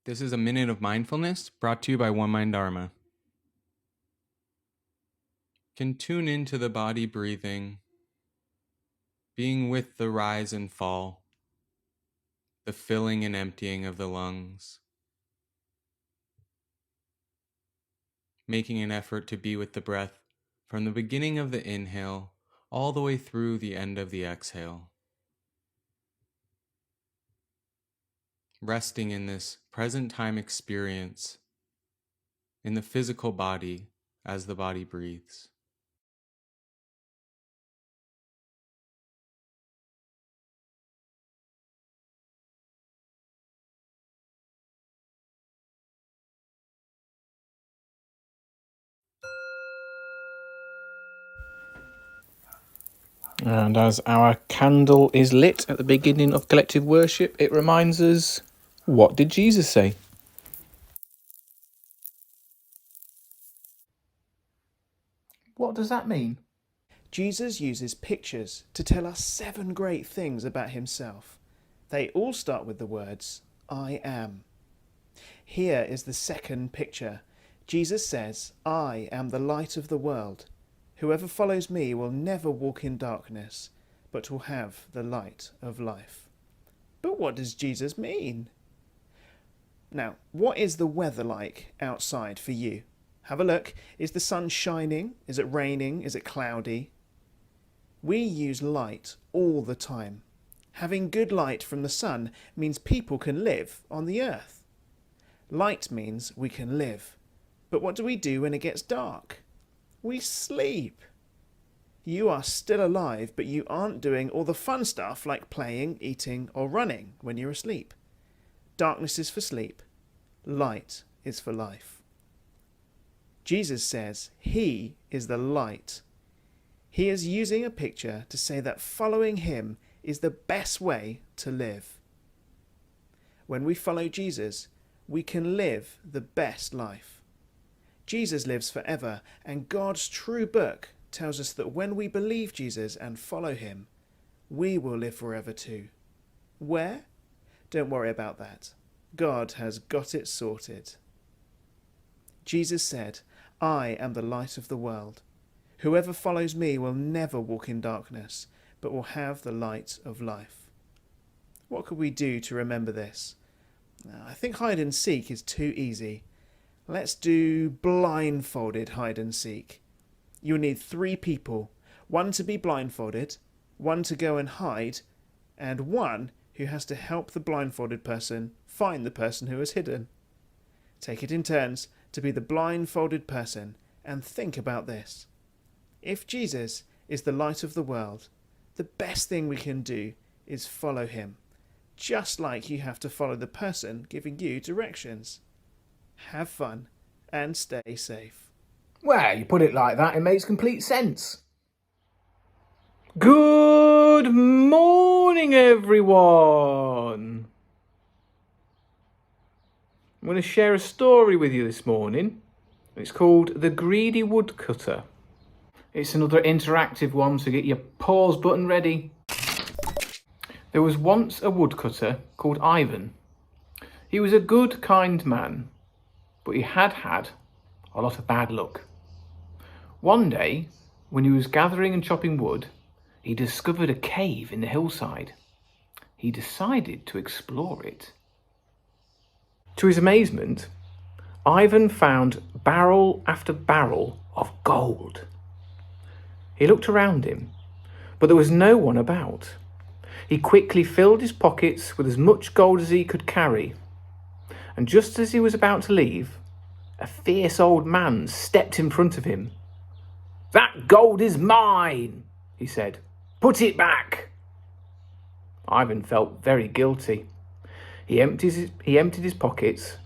This is a minute of mindfulness brought to you by One Mind Dharma. Can tune into the body breathing, being with the rise and fall, the filling and emptying of the lungs, making an effort to be with the breath from the beginning of the inhale all the way through the end of the exhale. Resting in this present time experience in the physical body as the body breathes. And as our candle is lit at the beginning of collective worship, it reminds us, what did Jesus say? What does that mean? Jesus uses pictures to tell us 7 great things about himself. They all start with the words, I am. Here is the second picture. Jesus says, I am the light of the world. Whoever follows me will never walk in darkness, but will have the light of life. But what does Jesus mean? Now, what is the weather like outside for you? Have a look. Is the sun shining? Is it raining? Is it cloudy? We use light all the time. Having good light from the sun means people can live on the earth. Light means we can live. But what do we do when it gets dark? We sleep. You are still alive, but you aren't doing all the fun stuff like playing, eating, or running when you're asleep. Darkness is for sleep. Light is for life. Jesus says he is the light. He is using a picture to say that following him is the best way to live. When we follow Jesus, we can live the best life. Jesus lives forever, and God's true book tells us that when we believe Jesus and follow him, we will live forever too. Where? Don't worry about that. God has got it sorted. Jesus said, I am the light of the world. Whoever follows me will never walk in darkness, but will have the light of life. What could we do to remember this? I think hide and seek is too easy. Let's do blindfolded hide and seek. You'll need 3 people, 1 to be blindfolded, 1 to go and hide, and 1 who has to help the blindfolded person find the person who is hidden. Take it in turns to be the blindfolded person and think about this. If Jesus is the light of the world, the best thing we can do is follow him, just like you have to follow the person giving you directions. Have fun and stay safe. Well, you put it like that, it makes complete sense. Good morning, everyone. I'm going to share a story with you this morning. It's called The Greedy Woodcutter. It's another interactive one, so get your pause button ready. There was once a woodcutter called Ivan. He was a good, kind man, but he had had a lot of bad luck. One day, when he was gathering and chopping wood, he discovered a cave in the hillside. He decided to explore it. To his amazement, Ivan found barrel after barrel of gold. He looked around him, but there was no one about. He quickly filled his pockets with as much gold as he could carry, and just as he was about to leave, a fierce old man stepped in front of him. "That gold is mine," he said. "Put it back." Ivan felt very guilty. He emptied his pockets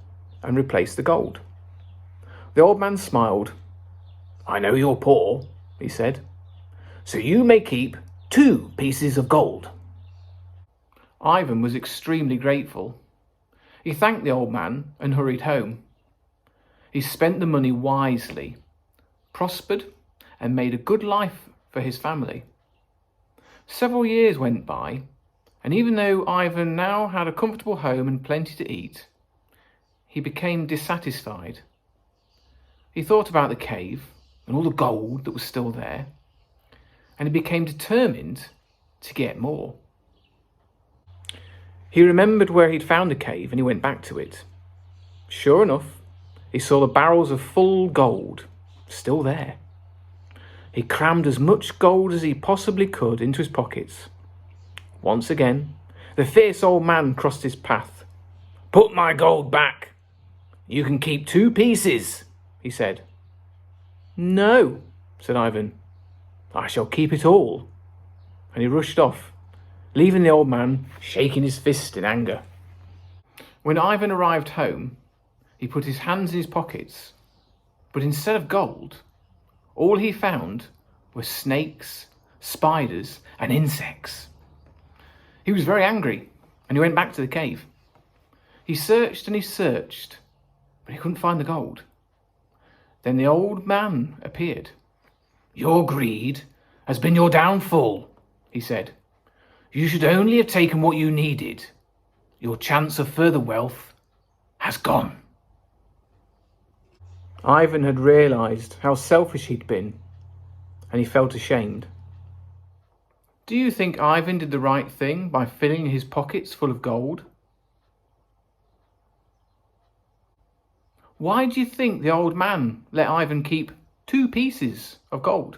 and replaced the gold. The old man smiled. "I know you're poor," he said, "so you may keep 2 pieces of gold." Ivan was extremely grateful. He thanked the old man and hurried home. He spent the money wisely, prospered, and made a good life for his family. Several years went by, and even though Ivan now had a comfortable home and plenty to eat, he became dissatisfied. He thought about the cave and all the gold that was still there, and he became determined to get more. He remembered where he'd found the cave and he went back to it. Sure enough, he saw the barrels of full gold still there. He crammed as much gold as he possibly could into his pockets. Once again, the fierce old man crossed his path. "Put my gold back. You can keep 2 pieces, he said. "No," said Ivan. "I shall keep it all." And he rushed off, leaving the old man shaking his fist in anger. When Ivan arrived home, he put his hands in his pockets, but instead of gold, all he found were snakes, spiders, and insects. He was very angry, and he went back to the cave. He searched and he searched, but he couldn't find the gold. Then the old man appeared. "Your greed has been your downfall," he said. "You should only have taken what you needed. Your chance of further wealth has gone." Ivan had realised how selfish he'd been, and he felt ashamed. Do you think Ivan did the right thing by filling his pockets full of gold? Why do you think the old man let Ivan keep 2 pieces of gold?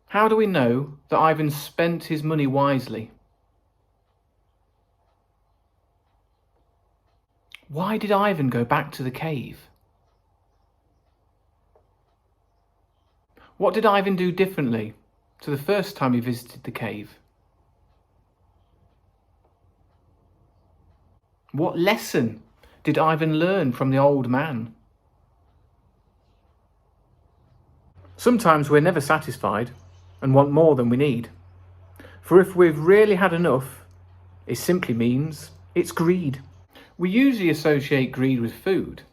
How do we know that Ivan spent his money wisely? Why did Ivan go back to the cave? What did Ivan do differently to the first time he visited the cave? What lesson did Ivan learn from the old man? Sometimes we're never satisfied and want more than we need. For if we've really had enough, it simply means it's greed. We usually associate greed with food,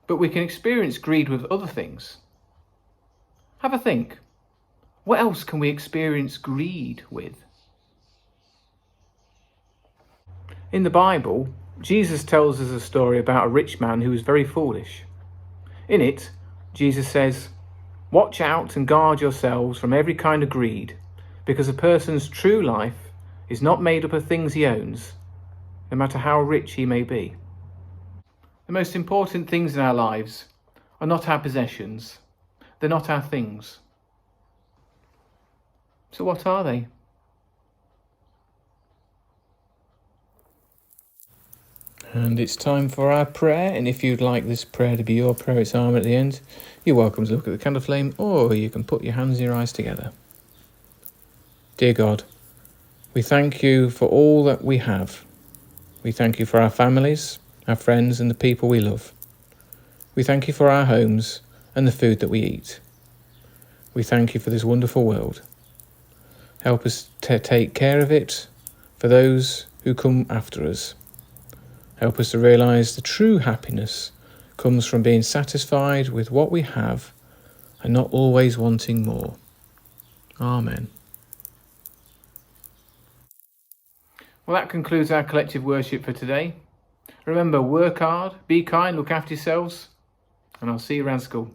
but we can experience greed with other things. Have a think. What else can we experience greed with? In the Bible, Jesus tells us a story about a rich man who was very foolish. In it, Jesus says, "Watch out and guard yourselves from every kind of greed, because a person's true life is not made up of things he owns, no matter how rich he may be." The most important things in our lives are not our possessions. They're not our things. So what are they? And it's time for our prayer, and if you'd like this prayer to be your prayer, it's Arm at the end, you're welcome to look at the candle flame, or you can put your hands and your eyes together. Dear God, we thank you for all that we have. We thank you for our families, our friends, and the people we love. We thank you for our homes and the food that we eat. We thank you for this wonderful world. Help us to take care of it for those who come after us. Help us to realise the true happiness comes from being satisfied with what we have and not always wanting more. Amen. Well, that concludes our collective worship for today. Remember, work hard, be kind, look after yourselves, and I'll see you around school.